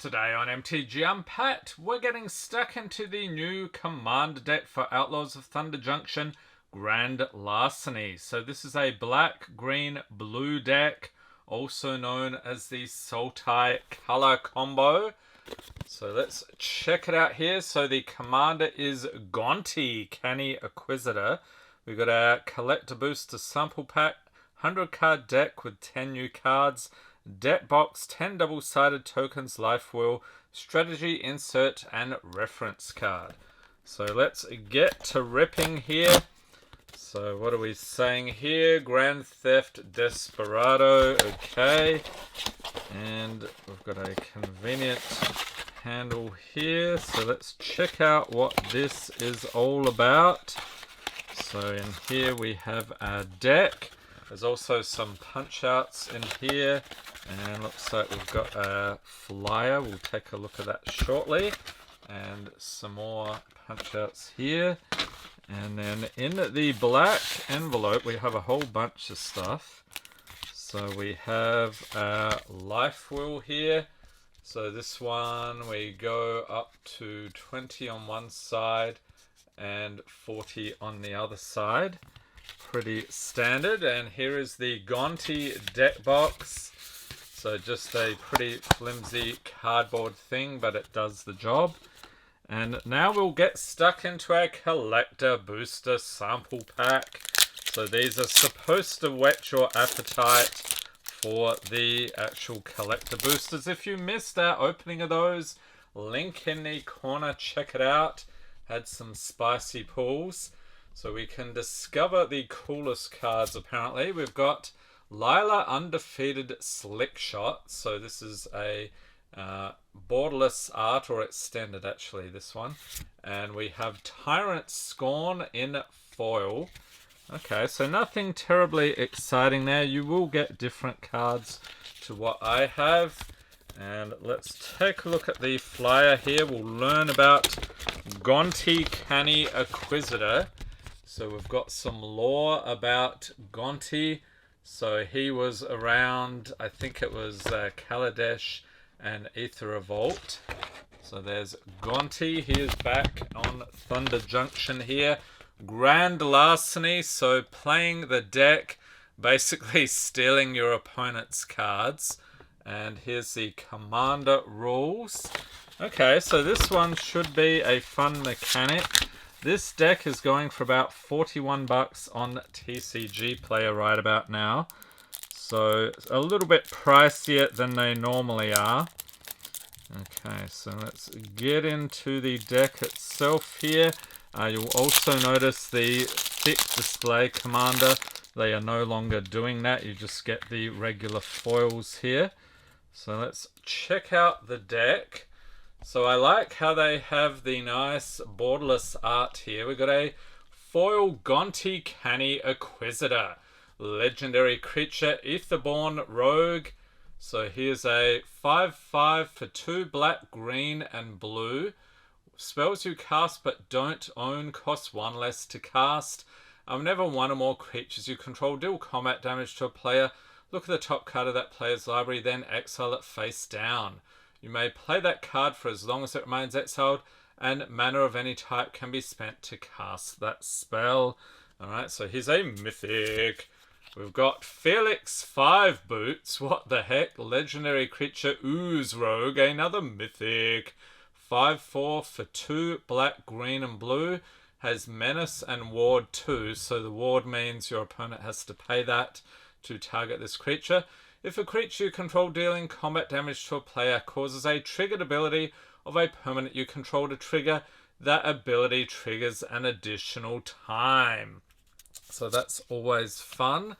Today on MTG Unpacked, we're getting stuck into the new commander deck for Outlaws of Thunder Junction, Grand Larceny. So this is a black, green, blue deck, also known as the Sultai color combo. So let's check it out here. So the commander is Gonti, Canny Acquisitor. We've got our collector booster sample pack, 100 card deck with 10 new cards. Deck box, 10 double-sided tokens, life wheel, strategy, insert, and reference card. So let's get to ripping here. So what are we saying here? Grand Theft Desperado, okay. And we've got a convenient handle here. So let's check out what this is all about. So in here we have our deck. There's also some punch outs in here, and looks like we've got a flyer. We'll take a look at that shortly, and some more punch outs here. And then in the black envelope we have a whole bunch of stuff. So we have a life wheel here. So this one we go up to 20 on one side and 40 on the other side. Pretty standard. And here is the Gonti deck box. So just a pretty flimsy cardboard thing, but it does the job. And now we'll get stuck into our collector booster sample pack. So these are supposed to whet your appetite for the actual collector boosters. If you missed our opening of those, link in the corner, check it out. Had some spicy pulls. So we can discover the coolest cards apparently. We've got Lila Undefeated Slick Shot. So this is a borderless art, or extended actually, this one. And we have Tyrant Scorn in foil. Okay, so nothing terribly exciting there. You will get different cards to what I have. And let's take a look at the flyer here. We'll learn about Gonti Canny Acquisitor. So we've got some lore about Gonti. So he was around, I think it was Kaladesh and Aether Revolt. So there's Gonti. He is back on Thunder Junction here. Grand Larceny, so playing the deck, basically stealing your opponent's cards. And here's the commander rules. Okay, so this one should be a fun mechanic. This deck is going for about 41 bucks on TCG Player right about now. So a little bit pricier than they normally are. Okay, so let's get into the deck itself here. You'll also notice the thick display commander. They are no longer doing that. You just get the regular foils here. So let's check out the deck. So I like how they have the nice borderless art here. We've got a foil Gonti Canny Acquisitor. Legendary creature, Aetherborn Rogue. So here's a 5/5 for 2 black, green, and blue. Spells you cast but don't own cost 1 less to cast. Whenever one or more creatures you control deal combat damage to a player, look at the top card of that player's library, then exile it face down. You may play that card for as long as it remains exiled, and mana of any type can be spent to cast that spell. Alright, so here's a mythic. We've got Felix 5 Boots. What the heck? Legendary creature Ooze Rogue. Another mythic. 5/4 for 2 black, green, and blue. Has menace and ward 2. So the ward means your opponent has to pay that to target this creature. If a creature you control dealing combat damage to a player causes a triggered ability of a permanent you control to trigger, that ability triggers an additional time. So that's always fun.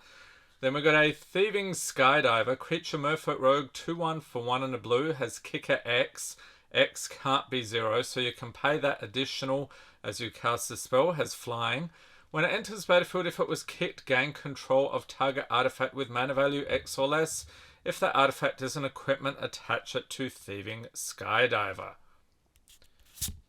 Then we've got a Thieving Skydiver. Creature Merfolk Rogue, 2/1 for 1 and a blue. Has kicker X. X can't be 0, so you can pay that additional as you cast the spell. Has flying. When it enters the battlefield, if it was kicked, gain control of target artifact with mana value X or less. If that artifact is an equipment, attach it to Thieving Skydiver.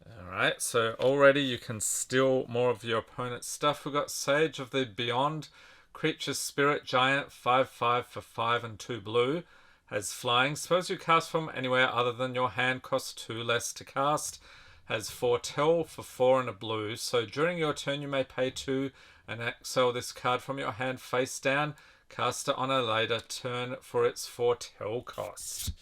Alright, so already you can steal more of your opponent's stuff. We've got Sage of the Beyond. Creature Spirit Giant, 5/5 for 5 and 2 blue. Has flying. Spells you cast from anywhere other than your hand cost 2 less to cast. Has foretell for 4 and a blue. So during your turn you may pay 2 and exile this card from your hand face down. Cast it on a later turn for its foretell cost.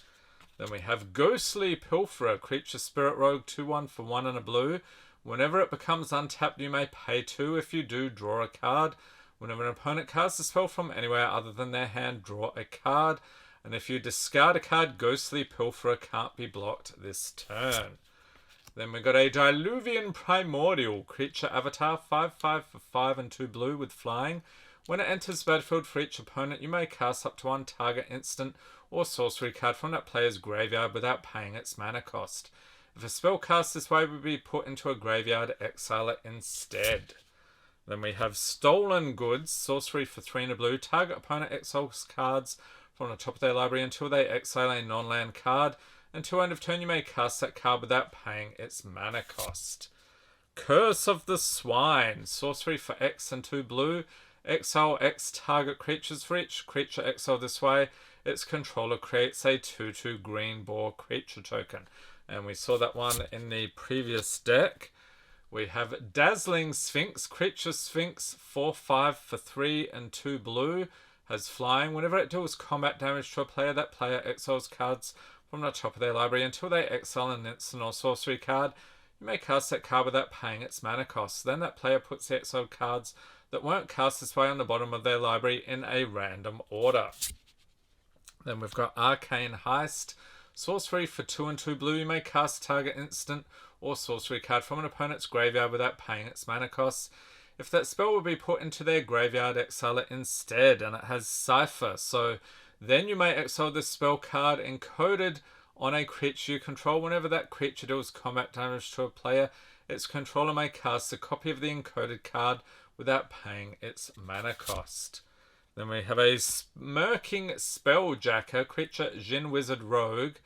Then we have Ghostly Pilferer, creature spirit rogue, 2/1 for 1 and a blue. Whenever it becomes untapped, you may pay 2. If you do, draw a card. Whenever an opponent casts a spell from anywhere other than their hand, draw a card. And if you discard a card, Ghostly Pilferer can't be blocked this turn. Then we got a Diluvian Primordial, creature avatar, 5/5 for 5 and 2 blue with flying. When it enters the battlefield for each opponent, you may cast up to 1 target instant or sorcery card from that player's graveyard without paying its mana cost. If a spell cast this way would be put into a graveyard, exile it instead. Then we have Stolen Goods, sorcery for 3 and a blue. Target opponent exiles cards from the top of their library until they exile a non-land card. Until end of turn, you may cast that card without paying its mana cost. Curse of the Swine, sorcery for X and 2 blue. Exile X target creatures. For each creature exiled this way, its controller creates a 2/2 green boar creature token. And we saw that one in the previous deck. We have Dazzling Sphinx, creature Sphinx, 4/5 for 3 and 2 blue. Has flying. Whenever it deals combat damage to a player, that player exiles cards from the top of their library until they exile an instant or sorcery card. You may cast that card without paying its mana cost. Then that player puts the exiled cards that weren't cast this way on the bottom of their library in a random order. Then we've got Arcane Heist. Sorcery for 2 and 2 blue. You may cast target instant or sorcery card from an opponent's graveyard without paying its mana costs. If that spell would be put into their graveyard, exile it instead. And it has Cipher. So then you may exile this spell card encoded on a creature you control. Whenever that creature deals combat damage to a player, its controller may cast a copy of the encoded card without paying its mana cost. Then we have a Smirking Spelljacker, creature Jin Wizard Rogue,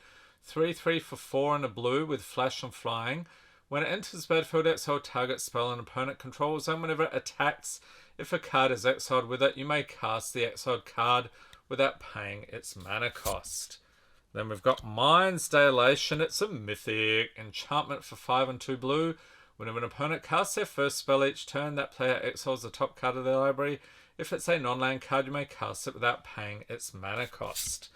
3/3 for 4 and a blue with flash and flying. When it enters the battlefield, exile target spell an opponent controls, and whenever it attacks, if a card is exiled with it, you may cast the exiled card without paying its mana cost. Then we've got Mind's Dilation. It's a mythic enchantment for 5 and 2 blue. Whenever an opponent casts their first spell each turn, that player exiles the top card of their library. If it's a non-land card, you may cast it without paying its mana cost.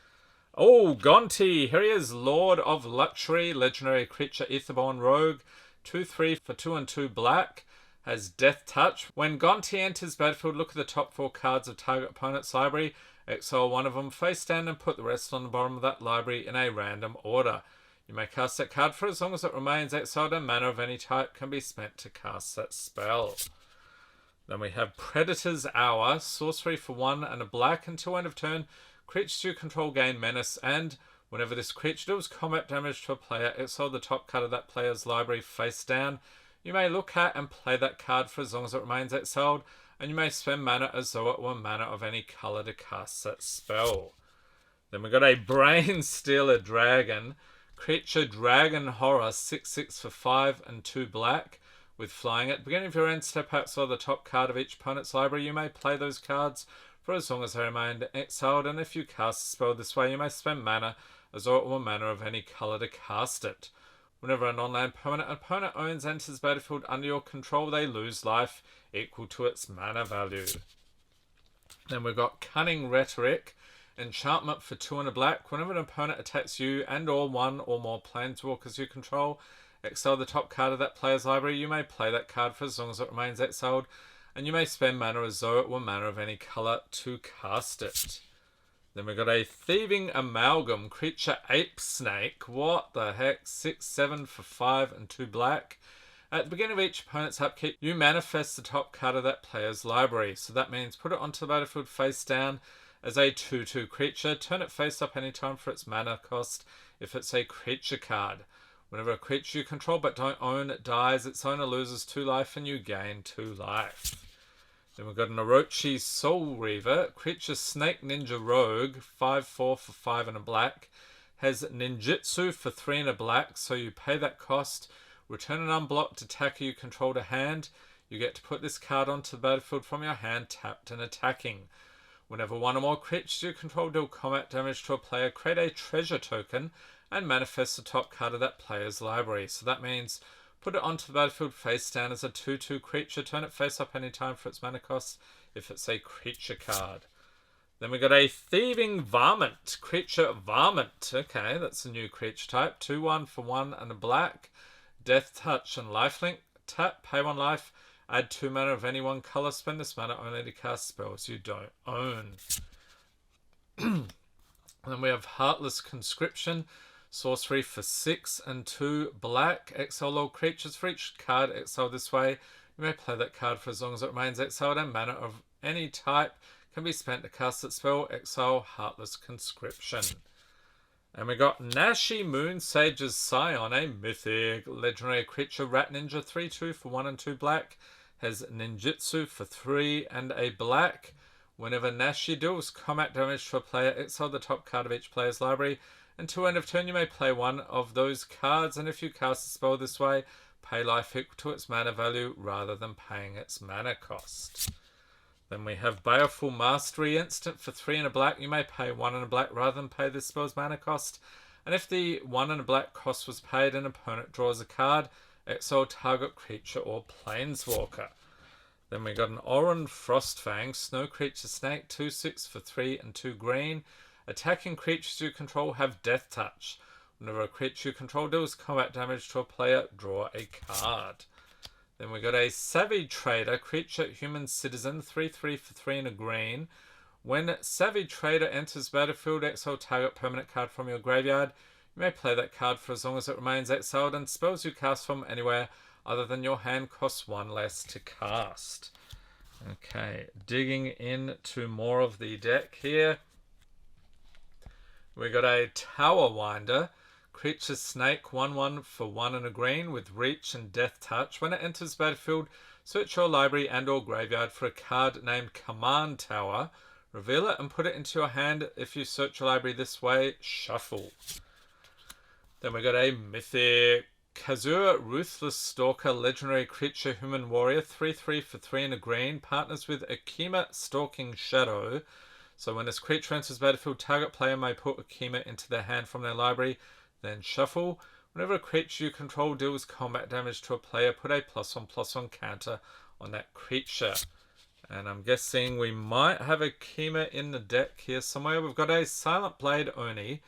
Oh, Gonti! Here he is, Lord of Luxury, legendary creature, Aetherborn Rogue, 2/3 for 2 and 2 black. Has Death Touch. When Gonti enters battlefield, look at the top 4 cards of target opponent's library, exile one of them face down, and put the rest on the bottom of that library in a random order. You may cast that card for as long as it remains exiled, and mana of any type can be spent to cast that spell. Then we have Predator's Hour, sorcery for 1 and a black. Until end of turn, creatures you control gain menace, and whenever this creature deals combat damage to a player, exile the top card of that player's library face down. You may look at and play that card for as long as it remains exiled, and you may spend mana as though it were mana of any colour to cast that spell. Then we've got a Brain Stealer Dragon, creature Dragon Horror, 6/6 for 5 and 2 black. With flying. At the beginning of your end, step outside the top card of each opponent's library. You may play those cards for as long as they remain exiled, and if you cast a spell this way, you may spend mana as though it were mana of any colour to cast it. Whenever a non-land permanent opponent owns enters battlefield under your control, they lose life equal to its mana value. Then we've got Cunning Rhetoric, enchantment for 2 and a black. Whenever an opponent attacks you and or one or more planeswalkers you control, exile the top card of that player's library. You may play that card for as long as it remains exiled, and you may spend mana as though it were mana of any colour to cast it. Then we've got a Thieving Amalgam, creature Ape Snake. What the heck? 6/7 for 5 and 2 black. At the beginning of each opponent's upkeep, you manifest the top card of that player's library. So that means put it onto the battlefield face down as a 2/2 creature. Turn it face up anytime for its mana cost if it's a creature card. Whenever a creature you control but don't own dies, its owner loses 2 life and you gain 2 life. Then we've got an Orochi Soul Reaver, creature Snake Ninja Rogue, 5/4 for 5 and a black. Has Ninjutsu for 3 and a black, so you pay that cost. Return an unblocked attacker you control to hand. You get to put this card onto the battlefield from your hand tapped and attacking. Whenever one or more creatures you control deal combat damage to a player, create a treasure token and manifest the top card of that player's library. So that means put it onto the battlefield face down as a 2/2 creature. Turn it face up any time for its mana cost if it's a creature card. Then we got a Thieving Varmint. Creature Varmint. Okay, that's a new creature type. 2/1 for 1 and a black. Death Touch and Lifelink. Tap, pay 1 life. Add 2 mana of any one color. Spend this mana only to cast spells you don't own. And then we have Heartless Conscription. Sorcery for 6 and 2 black. Exile all creatures. For each card exiled this way, you may play that card for as long as it remains exiled, and mana of any type can be spent to cast that spell. Exile Heartless Conscription. And we got Nashi Moon Sage's Scion, a mythic legendary creature, rat ninja, 3/2 for 1 and 2 black. Has ninjutsu for 3 and a black. Whenever Nashi deals combat damage to a player, exile the top card of each player's library. Until end of turn, you may play one of those cards, and if you cast a spell this way, pay life equal to its mana value rather than paying its mana cost. Then we have Baleful Mastery instant for 3 and a black. You may pay 1 and a black rather than pay this spell's mana cost. And if the 1 and a black cost was paid, an opponent draws a card, exile target creature or planeswalker. Then we got an Oran Frostfang, Snow Creature Snake, 2/6 for 3 and 2 green. Attacking creatures you control have Death Touch. Whenever a creature you control deals combat damage to a player, draw a card. Then we got a Savage Trader, creature human citizen, 3/3 for 3 and a green. When Savage Trader enters battlefield, exile target permanent card from your graveyard. You may play that card for as long as it remains exiled, and spells you cast from anywhere other than your hand cost 1 less to cast. Okay, digging into more of the deck here. We got a Tower Winder, creature snake, 1/1 for 1 and a green with reach and death touch. When it enters battlefield, search your library and or graveyard for a card named Command Tower. Reveal it and put it into your hand. If you search your library this way, shuffle. Then we got a mythic Kazur Ruthless Stalker, legendary creature human warrior, 3/3 for 3 and a green. Partners with Akima Stalking Shadow. So when this creature enters battlefield, target player may put Akima into their hand from their library, then shuffle. Whenever a creature you control deals combat damage to a player, put a +1/+1 counter on that creature. And I'm guessing we might have Akima in the deck here somewhere. We've got a Silent Blade Oni,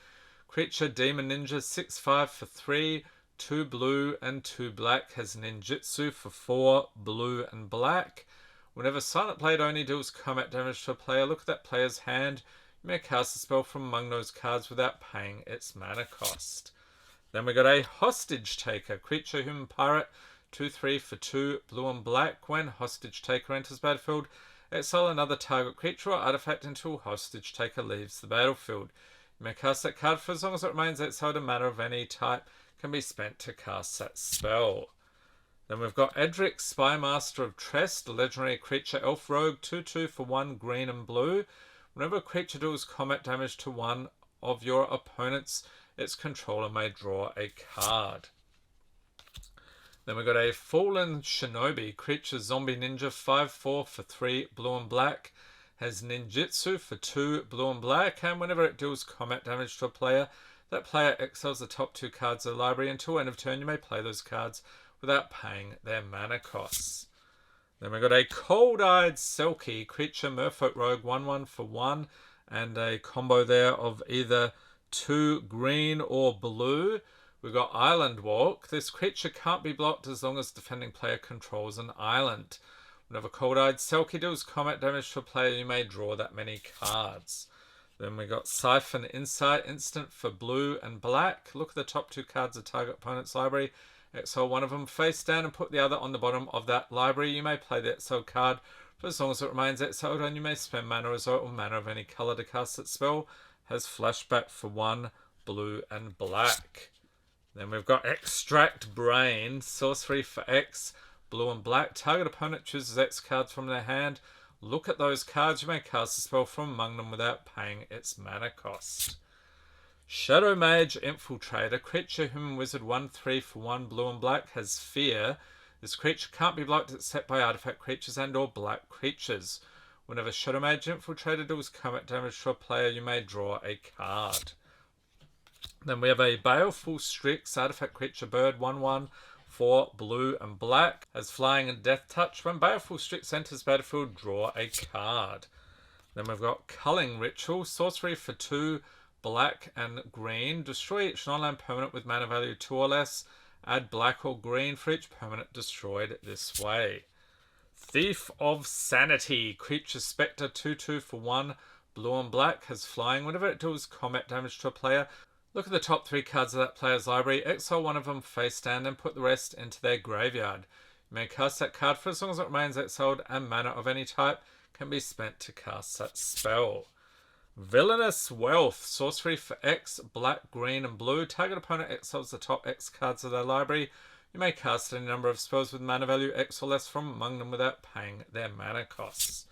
creature Demon Ninja, 6/5 for 3, 2 blue and 2 black. Has ninjutsu for 4 blue and black. Whenever Silent Blade Oni deals combat damage to a player, look at that player's hand. You may cast a spell from among those cards without paying its mana cost. Then we got a Hostage Taker, creature human pirate, 2/3 for 2 blue and black. When Hostage Taker enters battlefield, exile another target creature or artifact until Hostage Taker leaves the battlefield. You may cast that card for as long as it remains exiled. A mana of any type can be spent to cast that spell. Then we've got Edric, Spymaster of Trest, legendary creature elf rogue, 2/2 for 1 green and blue. Whenever a creature deals combat damage to one of your opponents, its controller may draw a card. Then we've got a Fallen Shinobi, creature zombie ninja, 5/4 for 3 blue and black. Has ninjutsu for 2 blue and black, and whenever it deals combat damage to a player, that player exiles the top 2 cards of the library. Until end of turn, you may play those cards without paying their mana costs. Then we've got a Cold-Eyed Selkie, creature merfolk rogue, 1/1 for 1, and a combo there of either 2 green or blue. We've got Island Walk. This creature can't be blocked as long as defending player controls an island. Whenever Cold-Eyed Selkie deals combat damage to a player, you may draw that many cards. Then we got Siphon Insight, instant for blue and black. Look at the top 2 cards of target opponent's library. Exile one of them face down and put the other on the bottom of that library. You may play the exiled card for as long as it remains exiled, and you may spend mana result or mana of any color to cast that spell. Has flashback for 1 blue and black. Then we've got Extract Brain, sorcery for X, blue and black. Target opponent chooses X cards from their hand. Look at those cards. You may cast a spell from among them without paying its mana cost. Shadow Mage Infiltrator, creature human wizard, 1/3 for 1 blue and black. Has fear. This creature can't be blocked except by artifact creatures and or black creatures. Whenever Shadow Mage Infiltrator deals combat damage to a player, you may draw a card. Then we have a Baleful Strix, artifact creature bird, 1/1 for blue and black. Has flying and death touch. When Baleful Strix enters battlefield, draw a card. Then we've got Culling Ritual, sorcery for 2 black and green. Destroy each non-land permanent with mana value 2 or less. Add black or green for each permanent destroyed this way. Thief of Sanity, creature spectre, 2/2 for 1 blue and black. Has flying. Whenever it deals combat damage to a player, look at the top 3 cards of that player's library, exile one of them face down, and put the rest into their graveyard. You may cast that card for as long as it remains exiled, and mana of any type can be spent to cast that spell. Villainous Wealth, sorcery for X, black, green, and blue. Target opponent exiles the top X cards of their library. You may cast any number of spells with mana value X or less from among them without paying their mana costs.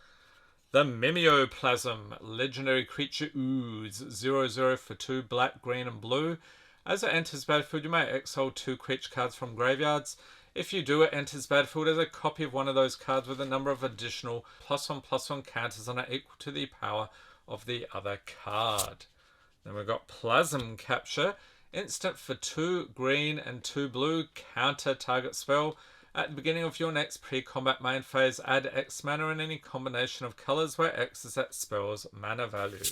The Mimeoplasm, legendary creature ooze, 0/0 for 2 black, green, and blue. As it enters battlefield, you may exile 2 creature cards from graveyards. If you do, it enters battlefield as a copy of one of those cards with a number of additional +1/+1 counters on it equal to the power of the other card. Then we've got Plasm Capture, instant for 2 green and 2 blue, counter target spell. At the beginning of your next pre-combat main phase, add X mana in any combination of colours where X is that spell's mana value.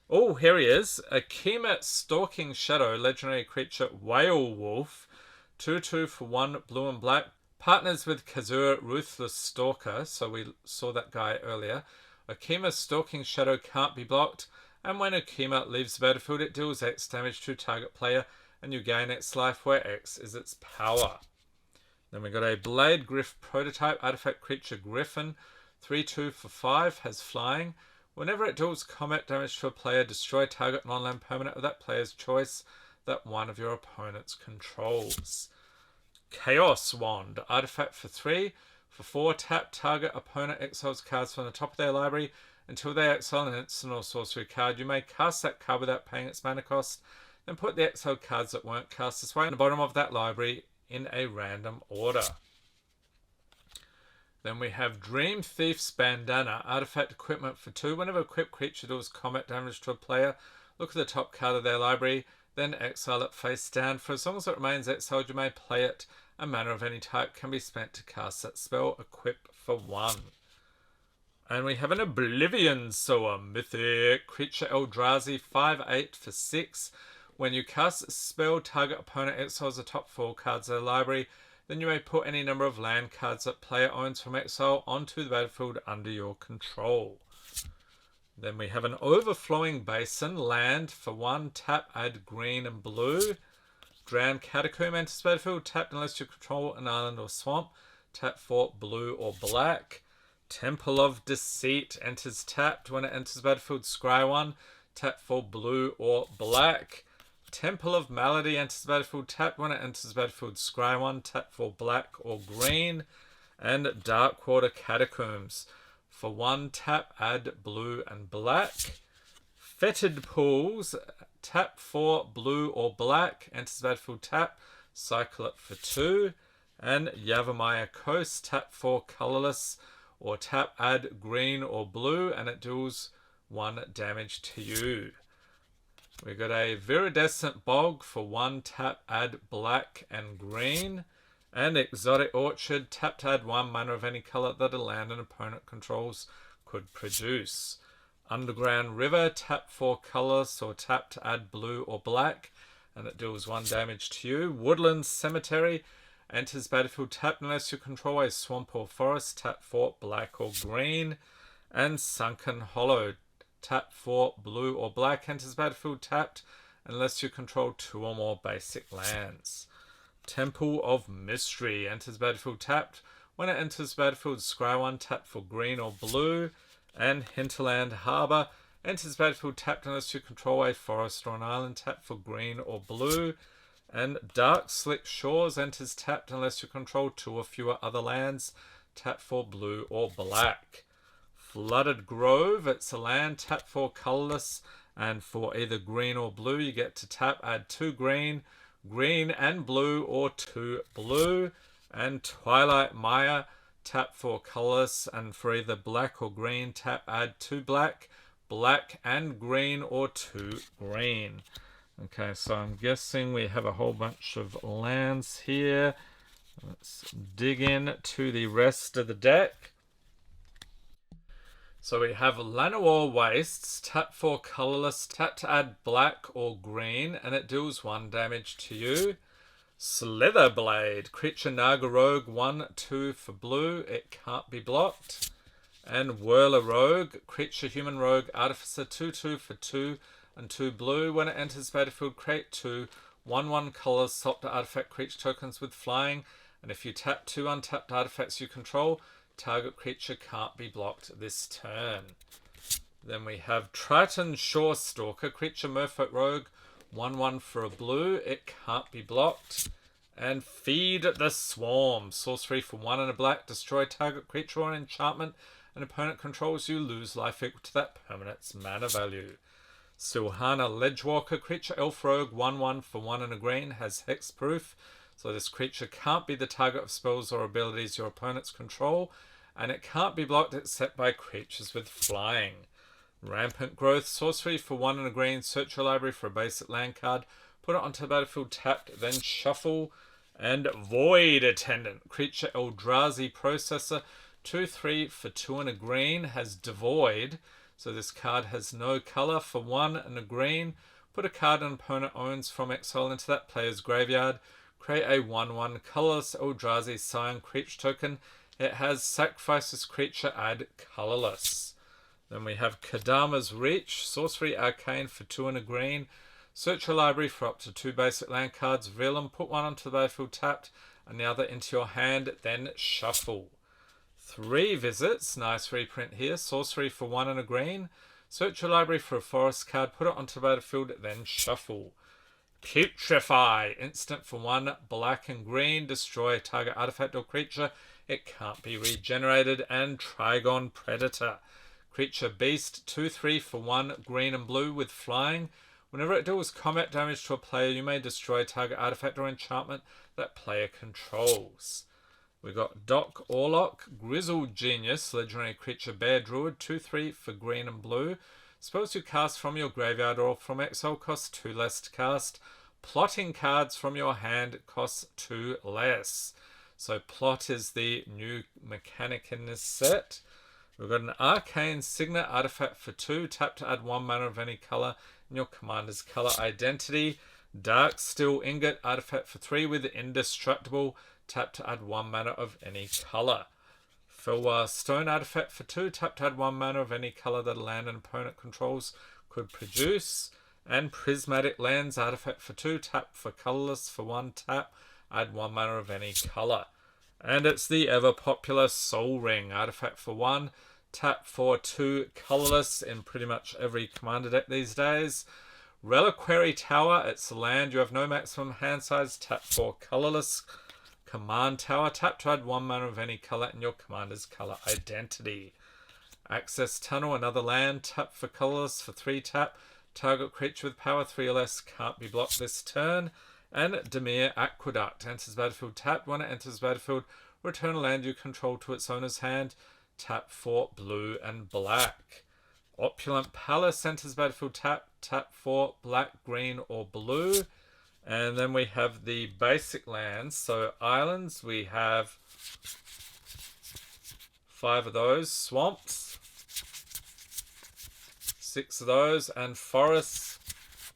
Oh, here he is. Akima Stalking Shadow, legendary creature Whale Wolf, 2/2 for 1 blue and black. Partners with Kazur Ruthless Stalker, so we saw that guy earlier. Akima Stalking Shadow can't be blocked, and when Akima leaves the battlefield, it deals X damage to target player, and you gain X life where X is its power. Then we got a Blade Griff prototype, artifact creature Griffin, 3/2 for 5, has flying. Whenever it deals combat damage to a player, destroy target non-land permanent of that player's choice that one of your opponents controls. Chaos Wand, artifact for 3, for 4, tap target opponent exiles cards from the top of their library until they exile an instant or sorcery card. You may cast that card without paying its mana cost, then put the exiled cards that weren't cast this way in the bottom of that library in a random order. Then we have Dream Thief's Bandana, artifact equipment for 2. Whenever equipped creature deals combat damage to a player, look at the top card of their library, then exile it face down. For as long as it remains exiled, you may play it. A mana of any type can be spent to cast that spell, equip for 1. And we have an Oblivion Sower, mythic creature Eldrazi, 5/8 for 6. When you cast a spell, target opponent exiles the top 4 cards of their library. Then you may put any number of land cards that player owns from exile onto the battlefield under your control. Then we have an Overflowing Basin, land for 1, tap, add green and blue. Drowned Catacomb enters battlefield, tapped unless you control an island or swamp. Tap for blue or black. Temple of Deceit enters tapped. When it enters battlefield, scry 1, tap for blue or black. Temple of Malady enters battlefield, tapped. When it enters battlefield, scry 1, tap for black or green. And Darkwater Catacombs, for 1, tap, add blue and black. Fetid Pools, tap for blue or black, enters battlefield, tap, cycle it for 2. And Yavimaya Coast, tap for colorless, or tap, add green or blue, and it deals 1 damage to you. We've got a Viridescent Bog, for 1, tap, add black and green. And Exotic Orchard, tap to add 1 mana of any color that a land an opponent controls could produce. Underground River, tap for colorless, or tap to add blue or black, and it deals 1 damage to you. Woodland Cemetery, enters battlefield tapped unless you control a swamp or forest, tap for black or green. And Sunken Hollow, tap for blue or black, enters battlefield tapped unless you control 2 or more basic lands. Temple of Mystery, enters battlefield tapped. When it enters battlefield, scry 1, tap for green or blue. And Hinterland Harbour, enters battlefield tapped unless you control a forest or an island, tap for green or blue. And Dark Slick Shores, enters tapped unless you control 2 or fewer other lands, tap for blue or black. Flooded Grove, it's a land, tap for colorless, and for either green or blue you get to tap, add 2 green, green and blue, or 2 blue. And Twilight Mire, tap 4 colorless, and for either black or green, tap add 2 black, black and green, or 2 green. Okay, so I'm guessing we have a whole bunch of lands here. Let's dig in to the rest of the deck. So we have Llanowar Wastes, tap 4 colorless, tap to add black or green, and it deals 1 damage to you. Slitherblade, creature Naga Rogue, 1/2 for blue, it can't be blocked. And Whirler Rogue, creature Human Rogue, Artificer, 2/2 for 2 and 2 blue. When it enters battlefield, create 2 1/1 colors, swap to artifact creature tokens with flying, and if you tap 2 untapped artifacts you control, target creature can't be blocked this turn. Then we have Triton Shore Stalker, creature Merfolk Rogue, 1/1 for a blue, it can't be blocked. And Feed the Swarm, sorcery for 1 and a black, destroy target creature or enchantment an opponent controls, you lose life equal to that permanent's mana value. Silhana Ledgewalker, creature Elf Rogue, 1/1 for 1 and a green, has hexproof, so this creature can't be the target of spells or abilities your opponents control, and it can't be blocked except by creatures with flying. Rampant Growth, sorcery for 1 and a green, search your library for a basic land card, put it onto the battlefield tapped, then shuffle. And Void Attendant, creature Eldrazi Processor, 2/3 for 2 and a green, has Devoid, so this card has no color. For 1 and a green, put a card an opponent owns from exile into that player's graveyard, create a 1/1 colorless Eldrazi Scion creature token, it has sacrifice this creature, add colorless. Then we have Kadama's Reach, sorcery arcane for 2 and a green, search your library for up to 2 basic land cards, reveal them, put one onto the battlefield tapped and the other into your hand, then shuffle. 3 visits, nice reprint here, sorcery for 1 and a green, search your library for a forest card, put it onto the battlefield, then shuffle. Putrefy, instant for 1 black and green, destroy a target artifact or creature, it can't be regenerated. And Trigon Predator, creature beast, 2/3 for 1 green and blue with flying. Whenever it deals combat damage to a player, you may destroy a target artifact or enchantment that player controls. We got Doc Orlok, Grizzled Genius, legendary creature bear druid, 2/3 for green and blue. Spells you cast from your graveyard or from exile cost 2 less to cast. Plotting cards from your hand costs 2 less. So plot is the new mechanic in this set. We've got an Arcane Signet artifact for 2, tap to add 1 mana of any color in your commander's color identity. Dark Steel Ingot artifact for 3 with Indestructible, tap to add 1 mana of any color. Filwar Stone artifact for 2, tap to add 1 mana of any color that a land an opponent controls could produce. And Prismatic Lands artifact for 2, tap for colorless for 1 tap, add 1 mana of any color. And it's the ever popular Soul Ring artifact for 1, tap for 2 colorless in pretty much every commander deck these days. Reliquary Tower, it's a land, you have no maximum hand size, tap for colorless. Command Tower, tap to add 1 mana of any color in your commander's color identity. Access Tunnel, another land, tap for colorless for 3 tap. Target creature with power 3 or less can't be blocked this turn. And Demir Aqueduct, enters battlefield tapped. When it enters battlefield, return a land you control to its owner's hand. Tap for blue and black. Opulent Palace, enters battlefield tapped. Tap for black, green, or blue. And then we have the basic lands. So islands, we have 5 of those. Swamps, 6 of those. And forests,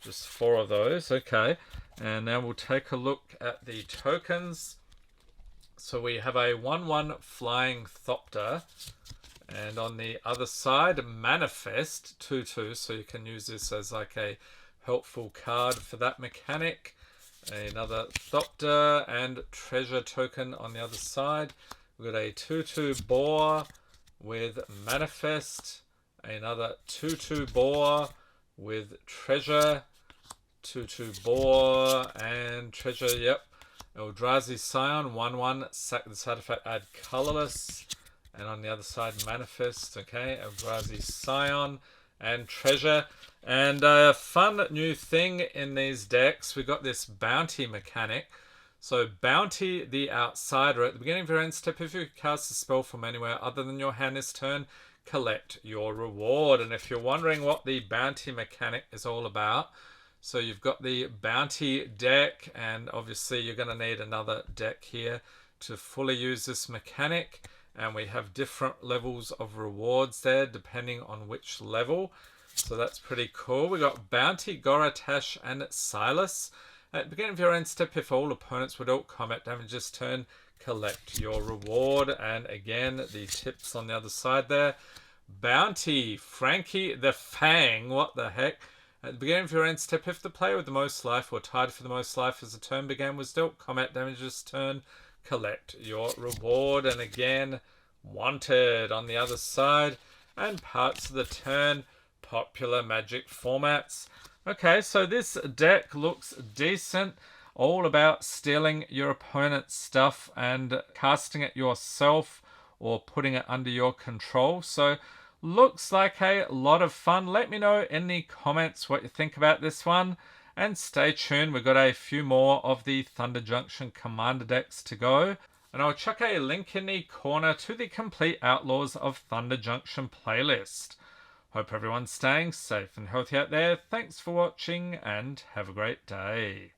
just 4 of those. Okay. And now we'll take a look at the tokens. So we have a 1/1 Flying Thopter. And on the other side, Manifest, 2/2. So you can use this as like a helpful card for that mechanic. Another Thopter and Treasure token on the other side. We've got a 2/2 Boar with Manifest. Another 2/2 Boar with Treasure. 2/2 Boar and Treasure, yep. Eldrazi Scion, 1/1, sack this artifact, add colorless. And on the other side, Manifest, okay. Eldrazi Scion and Treasure. And a fun new thing in these decks, we got this bounty mechanic. So Bounty the Outsider. At the beginning of your end step, if you cast a spell from anywhere other than your hand this turn, collect your reward. And if you're wondering what the Bounty mechanic is all about, so you've got the Bounty deck, and obviously you're going to need another deck here to fully use this mechanic. And we have different levels of rewards there depending on which level. So that's pretty cool. We got Bounty, Goratash, and Silas. At the beginning of your end step, if all opponents were dealt combat damage this turn, collect your reward. And again, the tips on the other side there. Bounty, Frankie the Fang. What the heck? At the beginning of your end step, if the player with the most life or tied for the most life as the turn began was dealt combat damage this turn, collect your reward. And again, Wanted on the other side. And parts of the turn, popular Magic formats. Okay, so this deck looks decent. All about stealing your opponent's stuff and casting it yourself or putting it under your control. So looks like a lot of fun. Let me know in the comments what you think about this one. And stay tuned, we've got a few more of the Thunder Junction Commander decks to go. And I'll chuck a link in the corner to the complete Outlaws of Thunder Junction playlist. Hope everyone's staying safe and healthy out there. Thanks for watching and have a great day.